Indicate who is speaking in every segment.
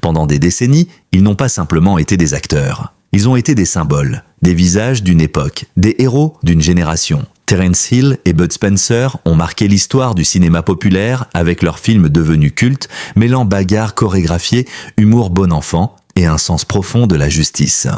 Speaker 1: Pendant des décennies, ils n'ont pas simplement été des acteurs. Ils ont été des symboles, des visages d'une époque, des héros d'une génération. Terence Hill et Bud Spencer ont marqué l'histoire du cinéma populaire avec leurs films devenus cultes, mêlant bagarres chorégraphiées, humour bon enfant et un sens profond de la justice.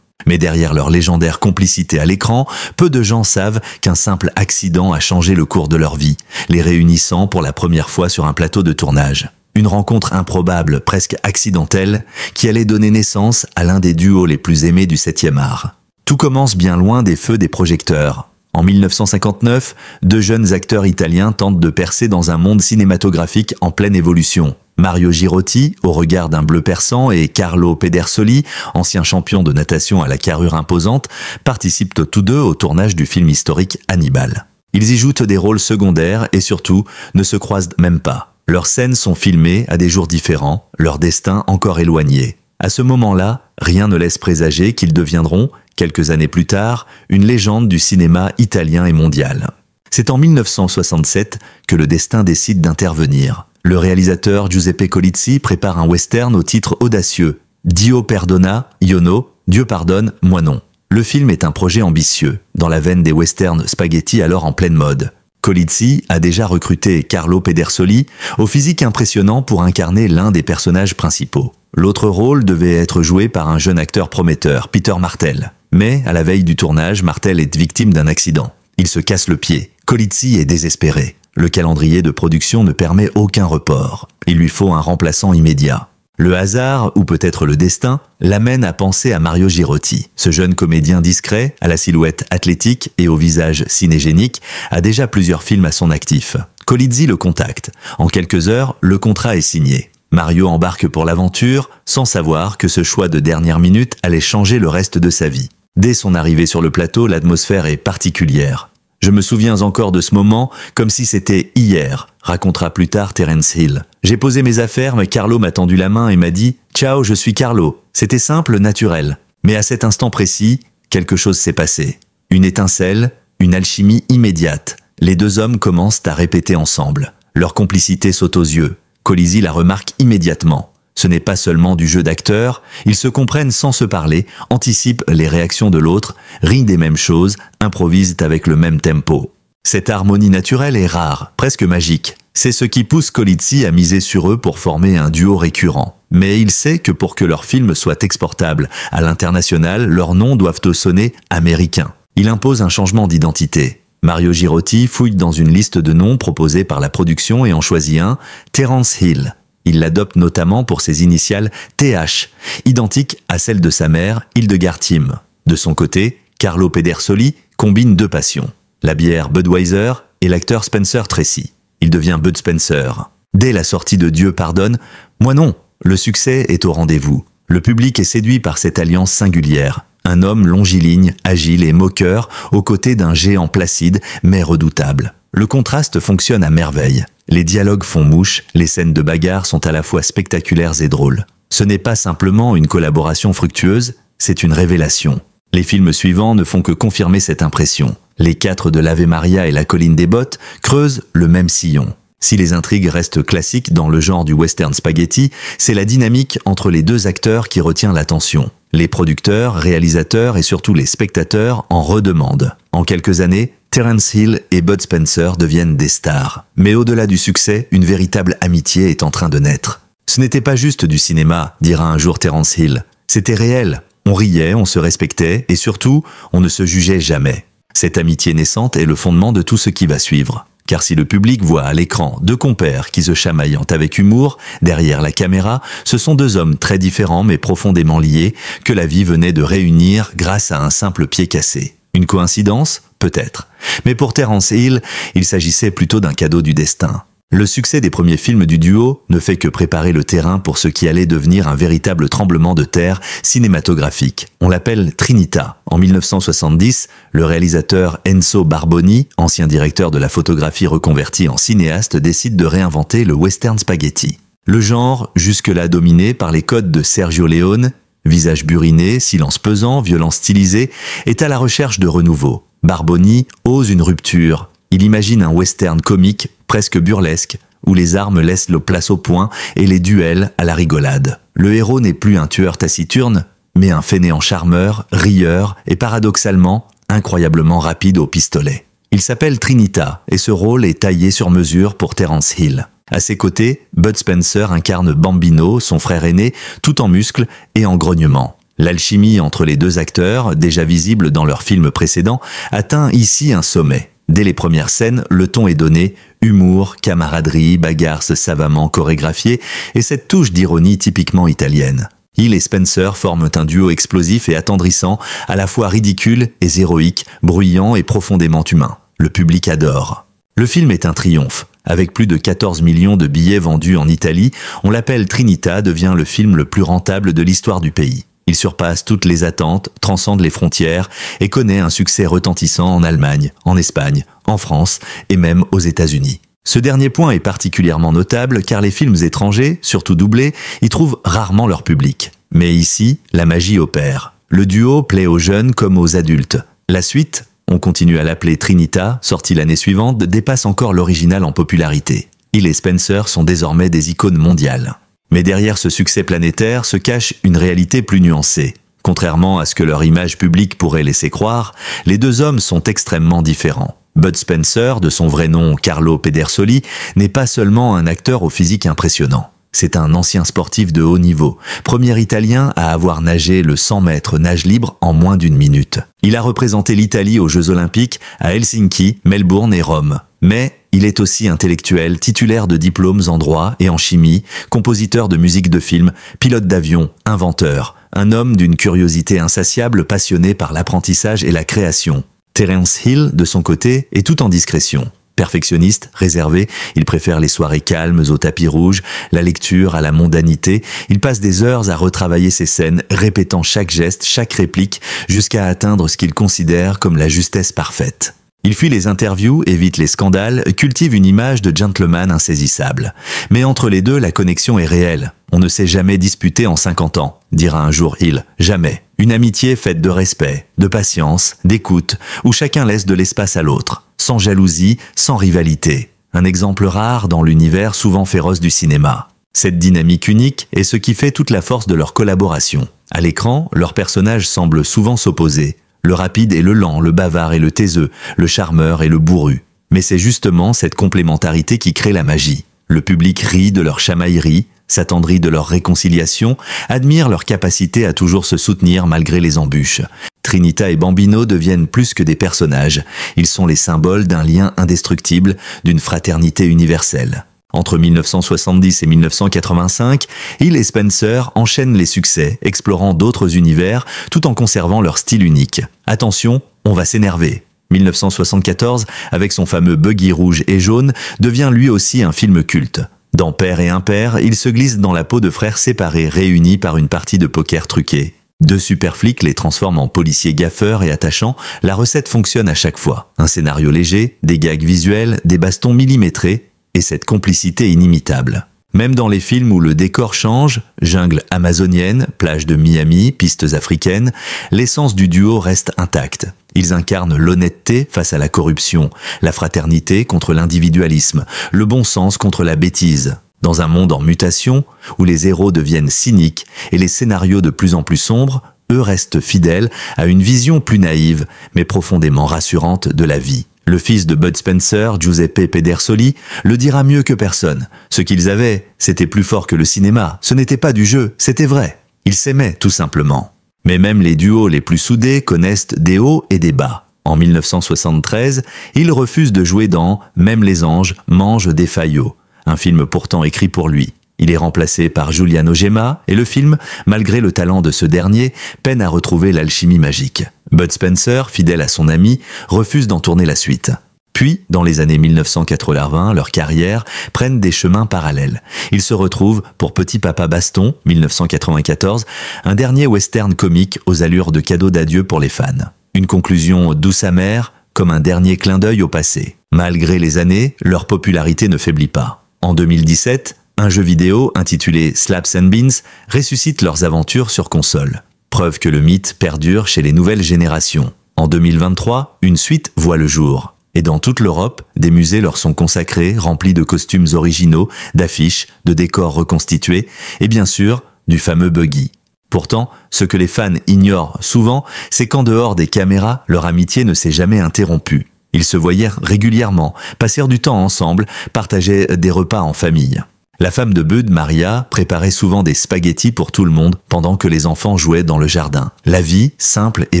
Speaker 1: Mais derrière leur légendaire complicité à l'écran, peu de gens savent qu'un simple accident a changé le cours de leur vie, les réunissant pour la première fois sur un plateau de tournage. Une rencontre improbable, presque accidentelle, qui allait donner naissance à l'un des duos les plus aimés du 7e art. Tout commence bien loin des feux des projecteurs. En 1959, deux jeunes acteurs italiens tentent de percer dans un monde cinématographique en pleine évolution. Mario Girotti, au regard d'un bleu perçant, et Carlo Pedersoli, ancien champion de natation à la carrure imposante, participent tous deux au tournage du film historique Hannibal. Ils y jouent des rôles secondaires et surtout ne se croisent même pas. Leurs scènes sont filmées à des jours différents, leur destin encore éloigné. À ce moment-là, rien ne laisse présager qu'ils deviendront, quelques années plus tard, une légende du cinéma italien et mondial. C'est en 1967 que le destin décide d'intervenir. Le réalisateur Giuseppe Colizzi prépare un western au titre audacieux « Dio perdona, io no, Dieu pardonne, moi non ». Le film est un projet ambitieux, dans la veine des westerns spaghetti alors en pleine mode. Colizzi a déjà recruté Carlo Pedersoli, au physique impressionnant pour incarner l'un des personnages principaux. L'autre rôle devait être joué par un jeune acteur prometteur, Peter Martell. Mais, à la veille du tournage, Martell est victime d'un accident. Il se casse le pied. Colizzi est désespéré. Le calendrier de production ne permet aucun report. Il lui faut un remplaçant immédiat. Le hasard, ou peut-être le destin, l'amène à penser à Mario Girotti. Ce jeune comédien discret, à la silhouette athlétique et au visage cinégénique, a déjà plusieurs films à son actif. Colizzi le contacte. En quelques heures, le contrat est signé. Mario embarque pour l'aventure, sans savoir que ce choix de dernière minute allait changer le reste de sa vie. Dès son arrivée sur le plateau, l'atmosphère est particulière. « Je me souviens encore de ce moment comme si c'était hier », racontera plus tard Terence Hill. « J'ai posé mes affaires, mais Carlo m'a tendu la main et m'a dit « Ciao, je suis Carlo ». C'était simple, naturel. Mais à cet instant précis, quelque chose s'est passé. Une étincelle, une alchimie immédiate. Les deux hommes commencent à répéter ensemble. Leur complicité saute aux yeux. Colizzi la remarque immédiatement. Ce n'est pas seulement du jeu d'acteur, ils se comprennent sans se parler, anticipent les réactions de l'autre, rient des mêmes choses, improvisent avec le même tempo. Cette harmonie naturelle est rare, presque magique. C'est ce qui pousse Colizzi à miser sur eux pour former un duo récurrent. Mais il sait que pour que leur film soit exportable à l'international, leurs noms doivent sonner américains. Il impose un changement d'identité. Mario Girotti fouille dans une liste de noms proposés par la production et en choisit un, Terence Hill. Il l'adopte notamment pour ses initiales TH, identiques à celles de sa mère, Hildegard Thiem. De son côté, Carlo Pedersoli combine deux passions, la bière Budweiser et l'acteur Spencer Tracy. Il devient Bud Spencer. Dès la sortie de Dieu pardonne, moi non, le succès est au rendez-vous. Le public est séduit par cette alliance singulière. Un homme longiligne, agile et moqueur, aux côtés d'un géant placide, mais redoutable. Le contraste fonctionne à merveille. Les dialogues font mouche, les scènes de bagarre sont à la fois spectaculaires et drôles. Ce n'est pas simplement une collaboration fructueuse, c'est une révélation. Les films suivants ne font que confirmer cette impression. Les 4 de l'Ave Maria et la colline des bottes creusent le même sillon. Si les intrigues restent classiques dans le genre du western spaghetti, c'est la dynamique entre les deux acteurs qui retient l'attention. Les producteurs, réalisateurs et surtout les spectateurs en redemandent. En quelques années, Terence Hill et Bud Spencer deviennent des stars. Mais au-delà du succès, une véritable amitié est en train de naître. Ce n'était pas juste du cinéma, dira un jour Terence Hill. C'était réel. On riait, on se respectait et surtout, on ne se jugeait jamais. Cette amitié naissante est le fondement de tout ce qui va suivre. Car si le public voit à l'écran deux compères qui se chamaillent avec humour, derrière la caméra, ce sont deux hommes très différents mais profondément liés que la vie venait de réunir grâce à un simple pied cassé. Une coïncidence ? Peut-être. Mais pour Terence Hill, il s'agissait plutôt d'un cadeau du destin. Le succès des premiers films du duo ne fait que préparer le terrain pour ce qui allait devenir un véritable tremblement de terre cinématographique. On l'appelle Trinita. En 1970, le réalisateur Enzo Barboni, ancien directeur de la photographie reconverti en cinéaste, décide de réinventer le western spaghetti. Le genre, jusque-là dominé par les codes de Sergio Leone, visage buriné, silence pesant, violence stylisée, est à la recherche de renouveau. Barboni ose une rupture. Il imagine un western comique, presque burlesque, où les armes laissent la place au poing et les duels à la rigolade. Le héros n'est plus un tueur taciturne, mais un fainéant charmeur, rieur et paradoxalement, incroyablement rapide au pistolet. Il s'appelle Trinita et ce rôle est taillé sur mesure pour Terence Hill. À ses côtés, Bud Spencer incarne Bambino, son frère aîné, tout en muscles et en grognement. L'alchimie entre les deux acteurs, déjà visible dans leurs films précédents, atteint ici un sommet. Dès les premières scènes, le ton est donné, humour, camaraderie, bagarres savamment chorégraphiées et cette touche d'ironie typiquement italienne. Hill et Spencer forment un duo explosif et attendrissant, à la fois ridicule et héroïque, bruyant et profondément humain. Le public adore. Le film est un triomphe. Avec plus de 14 millions de billets vendus en Italie, On l'appelle Trinita devient le film le plus rentable de l'histoire du pays. Il surpasse toutes les attentes, transcende les frontières et connaît un succès retentissant en Allemagne, en Espagne, en France et même aux États-Unis. Ce dernier point est particulièrement notable car les films étrangers, surtout doublés, y trouvent rarement leur public. Mais ici, la magie opère. Le duo plaît aux jeunes comme aux adultes. La suite, on continue à l'appeler Trinita, sortie l'année suivante, dépasse encore l'original en popularité. Hill et Spencer sont désormais des icônes mondiales. Mais derrière ce succès planétaire se cache une réalité plus nuancée. Contrairement à ce que leur image publique pourrait laisser croire, les deux hommes sont extrêmement différents. Bud Spencer, de son vrai nom Carlo Pedersoli, n'est pas seulement un acteur au physique impressionnant. C'est un ancien sportif de haut niveau, premier Italien à avoir nagé le 100 mètres nage libre en moins d'une minute. Il a représenté l'Italie aux Jeux Olympiques à Helsinki, Melbourne et Rome. Mais il est aussi intellectuel, titulaire de diplômes en droit et en chimie, compositeur de musique de film, pilote d'avion, inventeur, un homme d'une curiosité insatiable passionné par l'apprentissage et la création. Terence Hill, de son côté, est tout en discrétion. Perfectionniste, réservé, il préfère les soirées calmes au tapis rouge, la lecture à la mondanité. Il passe des heures à retravailler ses scènes, répétant chaque geste, chaque réplique, jusqu'à atteindre ce qu'il considère comme la justesse parfaite. Il fuit les interviews, évite les scandales, cultive une image de gentleman insaisissable. Mais entre les deux, la connexion est réelle. On ne s'est jamais disputé en 50 ans, dira un jour Hill. Jamais. Une amitié faite de respect, de patience, d'écoute, où chacun laisse de l'espace à l'autre, sans jalousie, sans rivalité. Un exemple rare dans l'univers souvent féroce du cinéma. Cette dynamique unique est ce qui fait toute la force de leur collaboration. À l'écran, leurs personnages semblent souvent s'opposer. Le rapide et le lent, le bavard et le taiseux, le charmeur et le bourru. Mais c'est justement cette complémentarité qui crée la magie. Le public rit de leur chamaillerie, s'attendrit de leur réconciliation, admire leur capacité à toujours se soutenir malgré les embûches. Trinita et Bambino deviennent plus que des personnages. Ils sont les symboles d'un lien indestructible, d'une fraternité universelle. Entre 1970 et 1985, Hill et Spencer enchaînent les succès, explorant d'autres univers tout en conservant leur style unique. Attention, on va s'énerver. 1974, avec son fameux buggy rouge et jaune, devient lui aussi un film culte. Dans Père et Impair, ils se glissent dans la peau de frères séparés réunis par une partie de poker truquée. Deux super flics les transforment en policiers gaffeurs et attachants, la recette fonctionne à chaque fois. Un scénario léger, des gags visuels, des bastons millimétrés, et cette complicité inimitable. Même dans les films où le décor change, jungle amazonienne, plage de Miami, pistes africaines, l'essence du duo reste intacte. Ils incarnent l'honnêteté face à la corruption, la fraternité contre l'individualisme, le bon sens contre la bêtise. Dans un monde en mutation, où les héros deviennent cyniques et les scénarios de plus en plus sombres, eux restent fidèles à une vision plus naïve, mais profondément rassurante de la vie. Le fils de Bud Spencer, Giuseppe Pedersoli, le dira mieux que personne. Ce qu'ils avaient, c'était plus fort que le cinéma. Ce n'était pas du jeu, c'était vrai. Ils s'aimaient, tout simplement. Mais même les duos les plus soudés connaissent des hauts et des bas. En 1973, il refuse de jouer dans « Même les anges mangent des faillots », un film pourtant écrit pour lui. Il est remplacé par Giuliano Gemma et le film, malgré le talent de ce dernier, peine à retrouver l'alchimie magique. Bud Spencer, fidèle à son ami, refuse d'en tourner la suite. Puis, dans les années 1980, leurs carrières prennent des chemins parallèles. Ils se retrouvent pour Petit Papa Baston, 1994, un dernier western comique aux allures de cadeau d'adieu pour les fans. Une conclusion douce amère, comme un dernier clin d'œil au passé. Malgré les années, leur popularité ne faiblit pas. En 2017, un jeu vidéo intitulé Slaps and Beans ressuscite leurs aventures sur console. Preuve que le mythe perdure chez les nouvelles générations. En 2023, une suite voit le jour. Et dans toute l'Europe, des musées leur sont consacrés, remplis de costumes originaux, d'affiches, de décors reconstitués, et bien sûr, du fameux buggy. Pourtant, ce que les fans ignorent souvent, c'est qu'en dehors des caméras, leur amitié ne s'est jamais interrompue. Ils se voyaient régulièrement, passèrent du temps ensemble, partageaient des repas en famille. La femme de Bud, Maria, préparait souvent des spaghettis pour tout le monde pendant que les enfants jouaient dans le jardin. La vie, simple et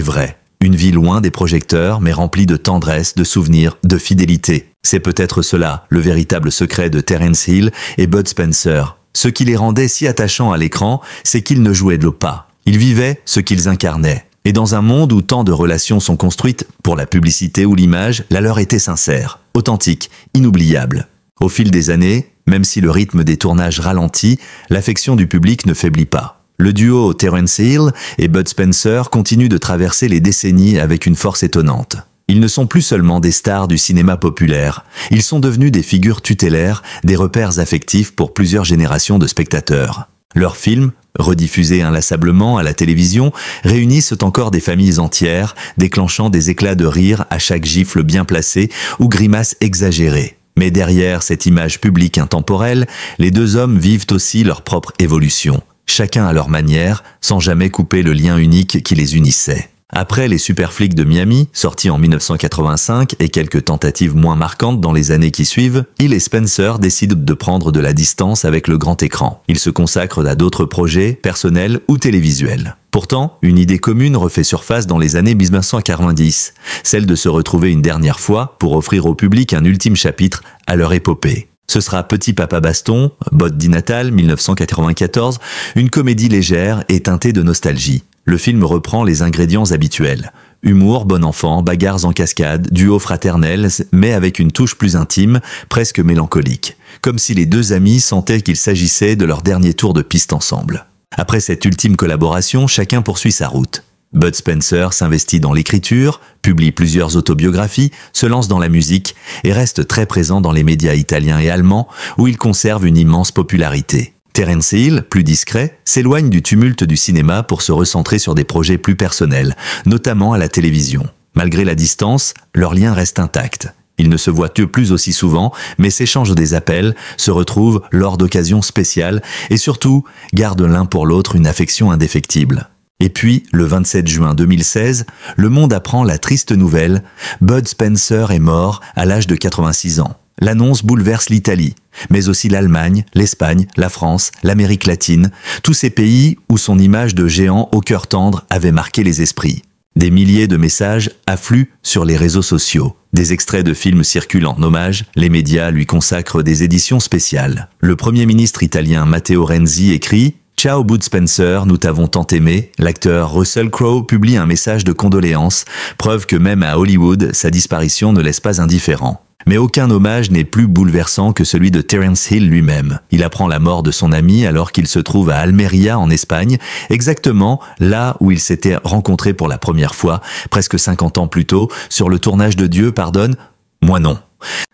Speaker 1: vraie. Une vie loin des projecteurs, mais remplie de tendresse, de souvenirs, de fidélité. C'est peut-être cela, le véritable secret de Terence Hill et Bud Spencer. Ce qui les rendait si attachants à l'écran, c'est qu'ils ne jouaient pas. Ils vivaient ce qu'ils incarnaient. Et dans un monde où tant de relations sont construites pour la publicité ou l'image, la leur était sincère, authentique, inoubliable. Au fil des années, même si le rythme des tournages ralentit, l'affection du public ne faiblit pas. Le duo Terence Hill et Bud Spencer continue de traverser les décennies avec une force étonnante. Ils ne sont plus seulement des stars du cinéma populaire, ils sont devenus des figures tutélaires, des repères affectifs pour plusieurs générations de spectateurs. Leurs films, rediffusés inlassablement à la télévision, réunissent encore des familles entières, déclenchant des éclats de rire à chaque gifle bien placée ou grimace exagérée. Mais derrière cette image publique intemporelle, les deux hommes vivent aussi leur propre évolution, chacun à leur manière, sans jamais couper le lien unique qui les unissait. Après les Super Flics de Miami, sortis en 1985 et quelques tentatives moins marquantes dans les années qui suivent, Hill et Spencer décident de prendre de la distance avec le grand écran. Ils se consacrent à d'autres projets, personnels ou télévisuels. Pourtant, une idée commune refait surface dans les années 1990, celle de se retrouver une dernière fois pour offrir au public un ultime chapitre à leur épopée. Ce sera Petit Papa Baston, Boddi Natal, 1994, une comédie légère et teintée de nostalgie. Le film reprend les ingrédients habituels. Humour, bon enfant, bagarres en cascade, duo fraternel, mais avec une touche plus intime, presque mélancolique. Comme si les deux amis sentaient qu'il s'agissait de leur dernier tour de piste ensemble. Après cette ultime collaboration, chacun poursuit sa route. Bud Spencer s'investit dans l'écriture, publie plusieurs autobiographies, se lance dans la musique et reste très présent dans les médias italiens et allemands où il conserve une immense popularité. Terence Hill, plus discret, s'éloigne du tumulte du cinéma pour se recentrer sur des projets plus personnels, notamment à la télévision. Malgré la distance, leur lien reste intact. Ils ne se voient plus aussi souvent, mais s'échangent des appels, se retrouvent lors d'occasions spéciales et surtout, gardent l'un pour l'autre une affection indéfectible. Et puis, le 27 juin 2016, le monde apprend la triste nouvelle, Bud Spencer est mort à l'âge de 86 ans. L'annonce bouleverse l'Italie, mais aussi l'Allemagne, l'Espagne, la France, l'Amérique latine, tous ces pays où son image de géant au cœur tendre avait marqué les esprits. Des milliers de messages affluent sur les réseaux sociaux. Des extraits de films circulent en hommage, les médias lui consacrent des éditions spéciales. Le Premier ministre italien Matteo Renzi écrit « Ciao Bud Spencer, nous t'avons tant aimé ». L'acteur Russell Crowe publie un message de condoléances, preuve que même à Hollywood, sa disparition ne laisse pas indifférent. Mais aucun hommage n'est plus bouleversant que celui de Terence Hill lui-même. Il apprend la mort de son ami alors qu'il se trouve à Almeria en Espagne, exactement là où ils s'étaient rencontrés pour la première fois, presque 50 ans plus tôt, sur le tournage de Dieu pardonne, moi non.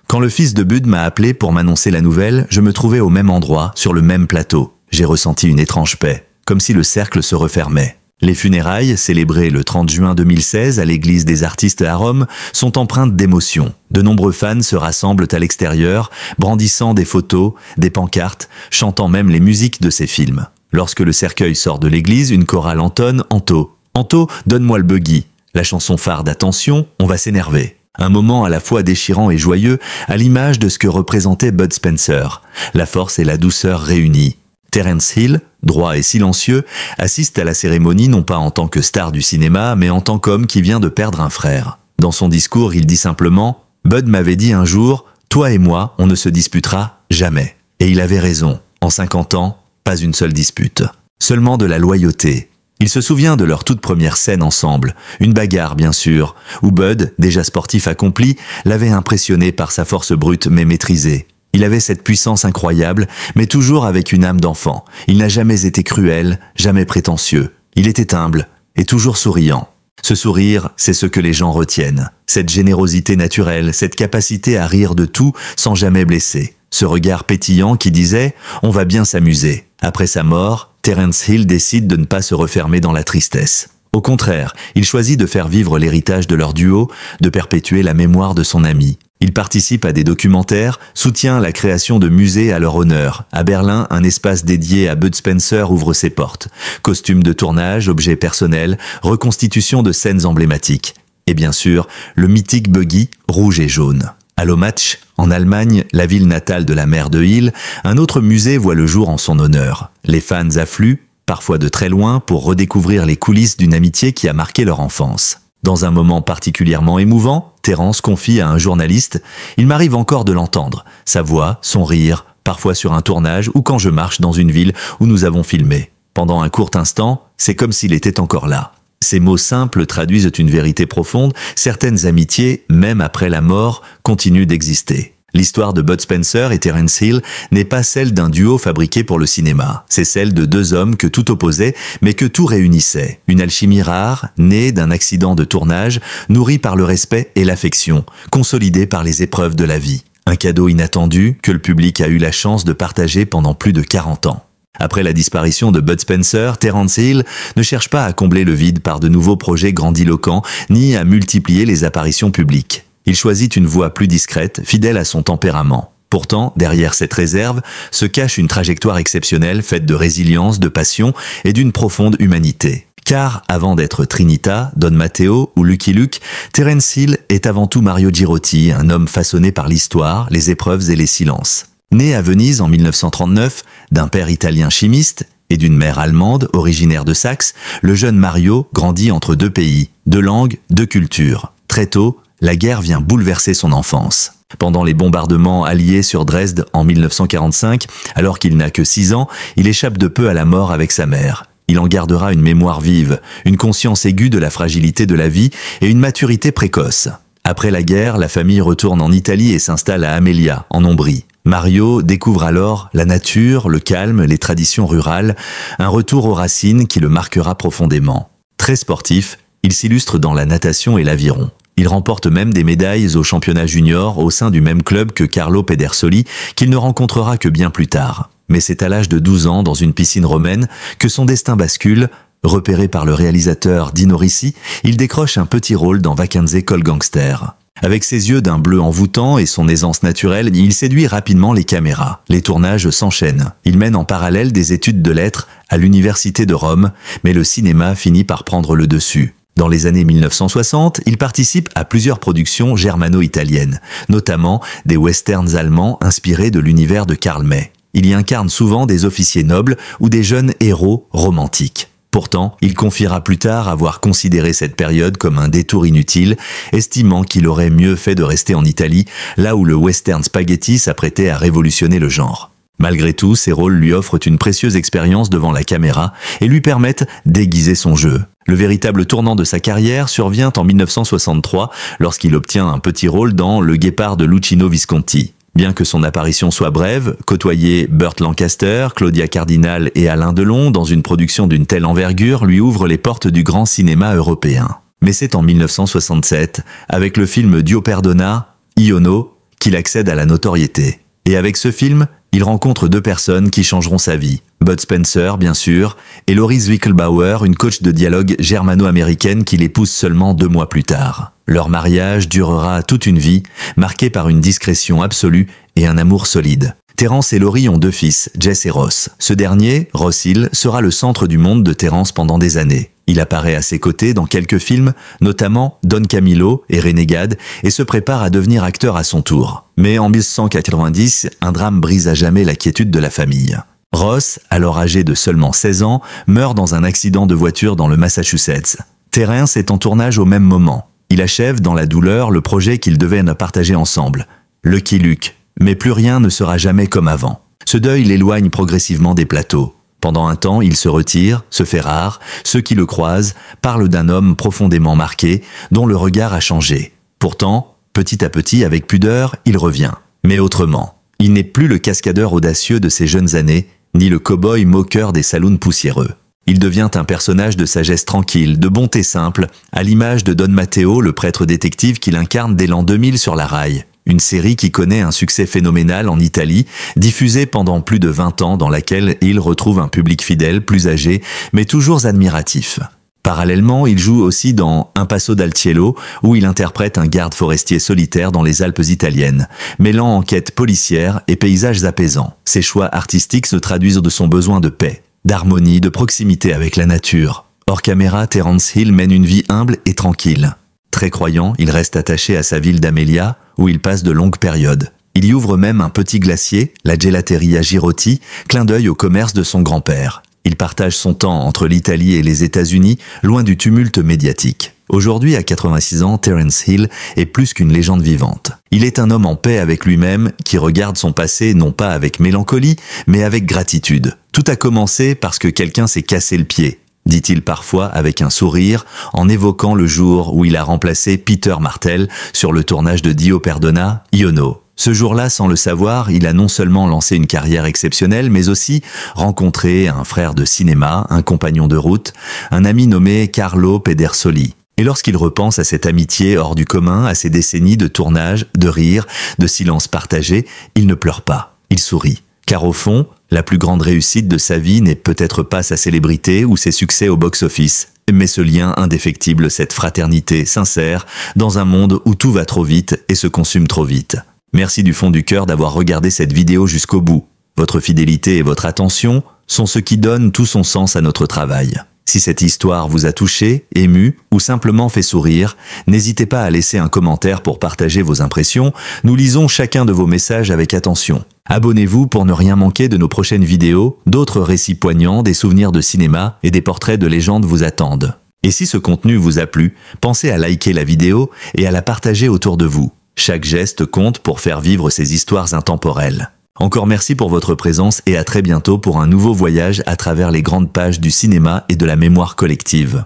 Speaker 1: Quand le fils de Bud m'a appelé pour m'annoncer la nouvelle, je me trouvais au même endroit, sur le même plateau. J'ai ressenti une étrange paix, comme si le cercle se refermait. Les funérailles, célébrées le 30 juin 2016 à l'église des Artistes à Rome, sont empreintes d'émotion. De nombreux fans se rassemblent à l'extérieur, brandissant des photos, des pancartes, chantant même les musiques de ces films. Lorsque le cercueil sort de l'église, une chorale entonne « Anto ». « Anto, donne-moi le buggy ». La chanson phare d'Attention, on va s'énerver. Un moment à la fois déchirant et joyeux, à l'image de ce que représentait Bud Spencer. La force et la douceur réunies. Terence Hill, droit et silencieux, assiste à la cérémonie non pas en tant que star du cinéma, mais en tant qu'homme qui vient de perdre un frère. Dans son discours, il dit simplement « Bud m'avait dit un jour, toi et moi, on ne se disputera jamais. » Et il avait raison. En 50 ans, pas une seule dispute. Seulement de la loyauté. Il se souvient de leur toute première scène ensemble, une bagarre bien sûr, où Bud, déjà sportif accompli, l'avait impressionné par sa force brute mais maîtrisée. Il avait cette puissance incroyable, mais toujours avec une âme d'enfant. Il n'a jamais été cruel, jamais prétentieux. Il était humble et toujours souriant. Ce sourire, c'est ce que les gens retiennent. Cette générosité naturelle, cette capacité à rire de tout sans jamais blesser. Ce regard pétillant qui disait « on va bien s'amuser ». Après sa mort, Terence Hill décide de ne pas se refermer dans la tristesse. Au contraire, il choisit de faire vivre l'héritage de leur duo, de perpétuer la mémoire de son ami. Il participe à des documentaires, soutient la création de musées à leur honneur. À Berlin, un espace dédié à Bud Spencer ouvre ses portes. Costumes de tournage, objets personnels, reconstitution de scènes emblématiques. Et bien sûr, le mythique buggy rouge et jaune. À Lomatsch, en Allemagne, la ville natale de la mère de Hill, un autre musée voit le jour en son honneur. Les fans affluent, parfois de très loin, pour redécouvrir les coulisses d'une amitié qui a marqué leur enfance. Dans un moment particulièrement émouvant, Terence confie à un journaliste « Il m'arrive encore de l'entendre, sa voix, son rire, parfois sur un tournage ou quand je marche dans une ville où nous avons filmé. Pendant un court instant, c'est comme s'il était encore là. » Ces mots simples traduisent une vérité profonde, certaines amitiés, même après la mort, continuent d'exister. L'histoire de Bud Spencer et Terence Hill n'est pas celle d'un duo fabriqué pour le cinéma. C'est celle de deux hommes que tout opposait, mais que tout réunissait. Une alchimie rare, née d'un accident de tournage, nourrie par le respect et l'affection, consolidée par les épreuves de la vie. Un cadeau inattendu que le public a eu la chance de partager pendant plus de 40 ans. Après la disparition de Bud Spencer, Terence Hill ne cherche pas à combler le vide par de nouveaux projets grandiloquents, ni à multiplier les apparitions publiques. Il choisit une voie plus discrète, fidèle à son tempérament. Pourtant, derrière cette réserve, se cache une trajectoire exceptionnelle faite de résilience, de passion et d'une profonde humanité. Car, avant d'être Trinita, Don Matteo ou Lucky Luke, Terence Hill est avant tout Mario Girotti, un homme façonné par l'histoire, les épreuves et les silences. Né à Venise en 1939, d'un père italien chimiste et d'une mère allemande originaire de Saxe, le jeune Mario grandit entre deux pays, deux langues, deux cultures. Très tôt, la guerre vient bouleverser son enfance. Pendant les bombardements alliés sur Dresde en 1945, alors qu'il n'a que 6 ans, il échappe de peu à la mort avec sa mère. Il en gardera une mémoire vive, une conscience aiguë de la fragilité de la vie et une maturité précoce. Après la guerre, la famille retourne en Italie et s'installe à Amelia, en Ombrie. Mario découvre alors la nature, le calme, les traditions rurales, un retour aux racines qui le marquera profondément. Très sportif, il s'illustre dans la natation et l'aviron. Il remporte même des médailles aux championnats juniors au sein du même club que Carlo Pedersoli, qu'il ne rencontrera que bien plus tard. Mais c'est à l'âge de 12 ans, dans une piscine romaine, que son destin bascule. Repéré par le réalisateur Dino Risi, il décroche un petit rôle dans Vacanze col Gangster. Avec ses yeux d'un bleu envoûtant et son aisance naturelle, il séduit rapidement les caméras. Les tournages s'enchaînent. Il mène en parallèle des études de lettres à l'université de Rome, mais le cinéma finit par prendre le dessus. Dans les années 1960, il participe à plusieurs productions germano-italiennes, notamment des westerns allemands inspirés de l'univers de Karl May. Il y incarne souvent des officiers nobles ou des jeunes héros romantiques. Pourtant, il confiera plus tard avoir considéré cette période comme un détour inutile, estimant qu'il aurait mieux fait de rester en Italie, là où le western spaghetti s'apprêtait à révolutionner le genre. Malgré tout, ces rôles lui offrent une précieuse expérience devant la caméra et lui permettent d'aiguiser son jeu. Le véritable tournant de sa carrière survient en 1963 lorsqu'il obtient un petit rôle dans Le Guépard de Luchino Visconti. Bien que son apparition soit brève, côtoyer Burt Lancaster, Claudia Cardinal et Alain Delon dans une production d'une telle envergure lui ouvre les portes du grand cinéma européen. Mais c'est en 1967, avec le film Dio Perdona, Iono, qu'il accède à la notoriété. Et avec ce film, il rencontre deux personnes qui changeront sa vie. Bud Spencer, bien sûr, et Laurie Zwickelbauer, une coach de dialogue germano-américaine qu'il épouse seulement 2 mois plus tard. Leur mariage durera toute une vie, marqué par une discrétion absolue et un amour solide. Terence et Laurie ont 2 fils, Jess et Ross. Ce dernier, Ross Hill, sera le centre du monde de Terence pendant des années. Il apparaît à ses côtés dans quelques films, notamment Don Camillo et Renegade, et se prépare à devenir acteur à son tour. Mais en 1990, un drame brise à jamais la quiétude de la famille. Ross, alors âgé de seulement 16 ans, meurt dans un accident de voiture dans le Massachusetts. Terence est en tournage au même moment. Il achève dans la douleur le projet qu'ils devaient partager ensemble. Lucky Luke. Mais plus rien ne sera jamais comme avant. Ce deuil l'éloigne progressivement des plateaux. Pendant un temps, il se retire, se fait rare. Ceux qui le croisent parlent d'un homme profondément marqué, dont le regard a changé. Pourtant, petit à petit, avec pudeur, il revient. Mais autrement. Il n'est plus le cascadeur audacieux de ses jeunes années, ni le cow-boy moqueur des saloons poussiéreux. Il devient un personnage de sagesse tranquille, de bonté simple, à l'image de Don Matteo, le prêtre détective qu'il incarne dès l'an 2000 sur la Rai. Une série qui connaît un succès phénoménal en Italie, diffusée pendant plus de 20 ans, dans laquelle il retrouve un public fidèle, plus âgé, mais toujours admiratif. Parallèlement, il joue aussi dans Un Passo dal Cielo, où il interprète un garde forestier solitaire dans les Alpes italiennes, mêlant enquête policière et paysages apaisants. Ses choix artistiques se traduisent de son besoin de paix, d'harmonie, de proximité avec la nature. Hors caméra, Terence Hill mène une vie humble et tranquille. Très croyant, il reste attaché à sa ville d'Amelia, où il passe de longues périodes. Il y ouvre même un petit glacier, la Gelateria Girotti, clin d'œil au commerce de son grand-père. Il partage son temps entre l'Italie et les États-Unis, loin du tumulte médiatique. Aujourd'hui, à 86 ans, Terence Hill est plus qu'une légende vivante. Il est un homme en paix avec lui-même, qui regarde son passé non pas avec mélancolie, mais avec gratitude. Tout a commencé parce que quelqu'un s'est cassé le pied, dit-il parfois avec un sourire, en évoquant le jour où il a remplacé Peter Martell sur le tournage de Dio Perdona, Iono. Ce jour-là, sans le savoir, il a non seulement lancé une carrière exceptionnelle, mais aussi rencontré un frère de cinéma, un compagnon de route, un ami nommé Carlo Pedersoli. Et lorsqu'il repense à cette amitié hors du commun, à ces décennies de tournage, de rire, de silence partagé, il ne pleure pas, il sourit. Car au fond, la plus grande réussite de sa vie n'est peut-être pas sa célébrité ou ses succès au box-office, mais ce lien indéfectible, cette fraternité sincère, dans un monde où tout va trop vite et se consume trop vite. Merci du fond du cœur d'avoir regardé cette vidéo jusqu'au bout. Votre fidélité et votre attention sont ce qui donne tout son sens à notre travail. Si cette histoire vous a touché, ému ou simplement fait sourire, n'hésitez pas à laisser un commentaire pour partager vos impressions. Nous lisons chacun de vos messages avec attention. Abonnez-vous pour ne rien manquer de nos prochaines vidéos, d'autres récits poignants, des souvenirs de cinéma et des portraits de légendes vous attendent. Et si ce contenu vous a plu, pensez à liker la vidéo et à la partager autour de vous. Chaque geste compte pour faire vivre ces histoires intemporelles. Encore merci pour votre présence et à très bientôt pour un nouveau voyage à travers les grandes pages du cinéma et de la mémoire collective.